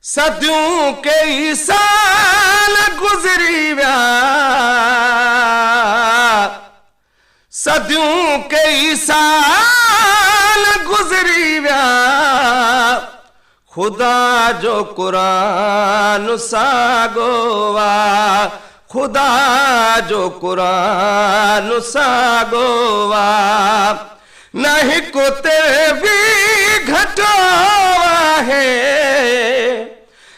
सदियों कई साल गुज़री विया, सदियों कई साल गुज़री विया, खुदा जो कुरान सागो वा, खुदा जो कुरान सागो वा, नहीं कुते भी घटो है,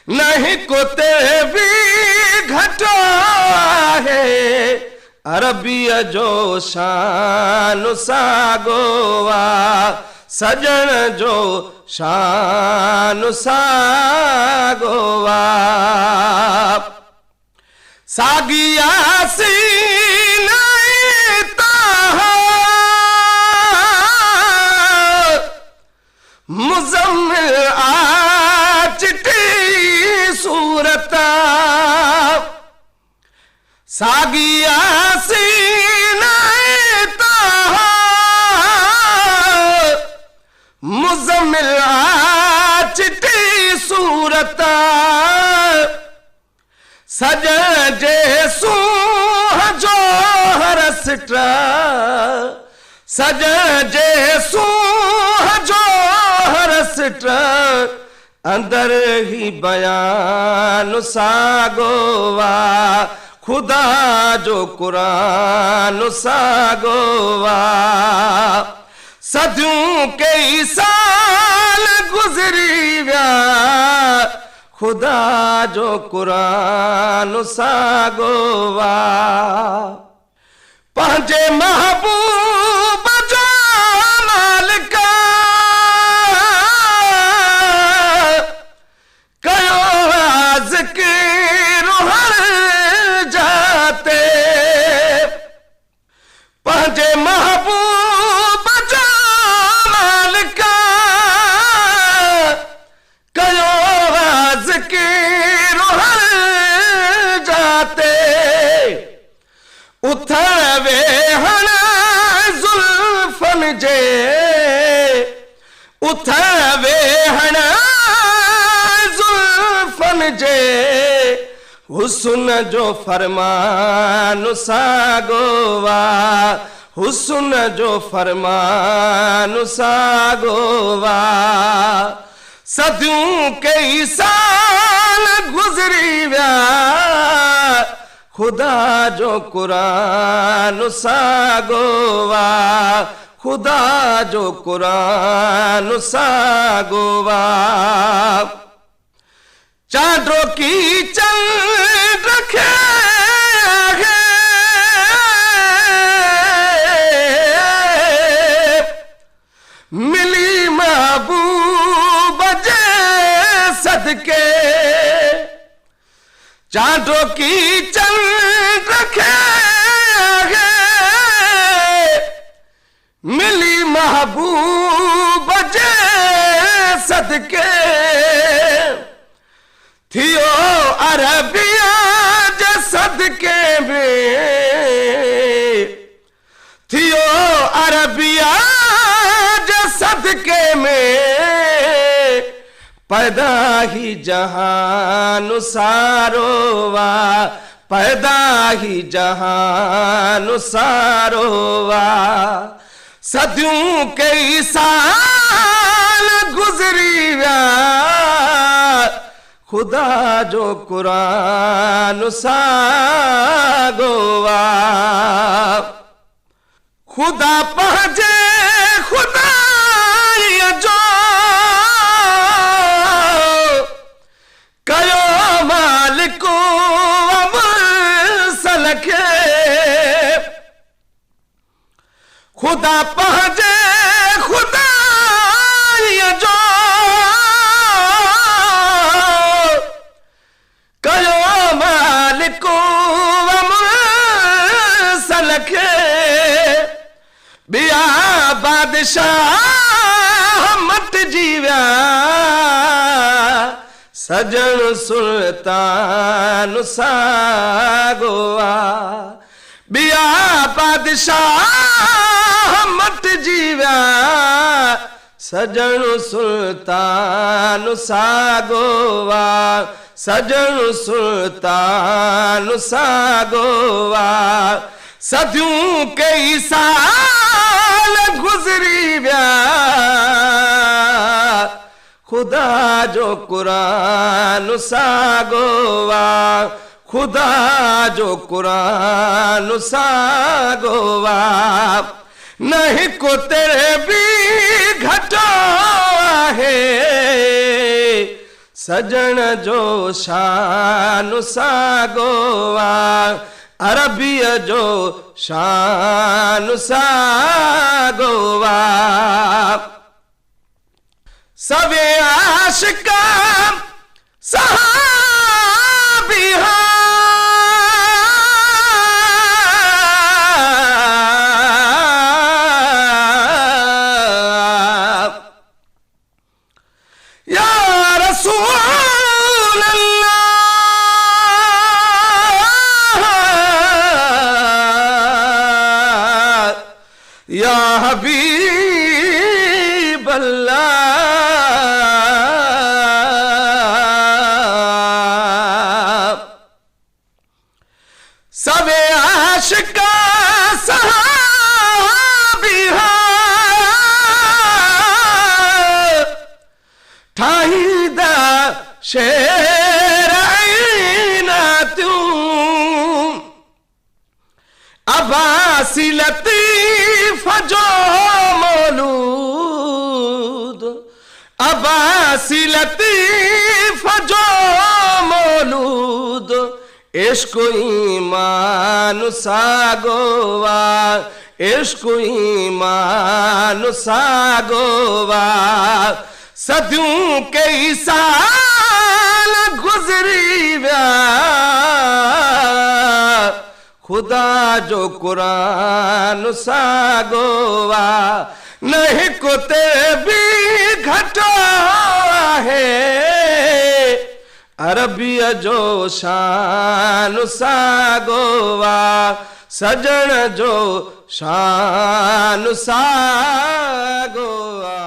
नहीं कुते भी घटो है, अरबीअ जो शान सागो वा, सजन जो शान सागो वा, सागिया सीने ताहा मुज़म्मिल आचिटी सूरता, सागिया सीने ताहा मुज़म्मिल आचिटी सूरता, सज जे सूह जो हरसटा, सज जे सूह जो हरसटा, अंदर ही बयान सागो वा, खुदा जो कुरान सागो वा, सदियों कई साल गुज़री विया, खुदा जो कुरान सागो वा, पंहिंजे महबूब जो मालिका कयो ज़िक्र हर जाते, पंहिंजे महबूब जो मालिका कयो ज़िक्र हर जाते, उथण वेहण ज़ुल्फ़न जे, उथण वेहण ज़ुल्फ़न जे, हुस्न जो फरमान सागो वा, हुस्न जो फरमान सागो वा, सदियों कई साल गुज़री विया, खुदा जो कुरान सागो वा, खुदा जो कुरान सागो वा, चांदो की चंद रखे है, मिली महबूब जे सदके, चांदो की चंद रखे है, मिली महबूब जे सदके, थियो अरबिया जे सदके में, थियो अरबिया जे सदके में, पैदा ही जहान सारो वा, पैदा ही जहान सारो वा, सदियों कई साल गुज़री विया, खुदा जो कुरान सागो वा, खुदा पंहिंजे खुदाईअ जो कयो मालिको अवसल खे, खुदा पंहिंजे खुदाईअ जो कयो मालिको अवसल खे, ॿिया बादशाह मटिजी विया, सजण सुल्तान सागोआ ॿिया बादशाह मटिजी विया सजण सुल्तान सागोआ सजण सुल्तान सागोआ सदियूं कई साल गुज़री विया खुदा जो कुरान सागोआ खुदा जो कुरान सागोआ नहीं को तेरे भी घटो है सजण जो शान सागोआ अरबीअ जो शान सागोआ सवे आशिका सहाबी या रसूल अल्लाह या हबीब अल्लाह सवे आशिका सहाबी ठाहींदा शेर आईना तूं अब्बासी लतीफ़ जो मौलूद अब्बासी लतीफ़ जो मौलूद इश्क ईमान सागोआ इश्क ईमान सागोआ सदियूं कई साल गुज़री विया खुदा जो कुरान सागोआ नहीं को ते भी घटो है अरबीअ जो शान सागोआ सजण जो शान सागोआ।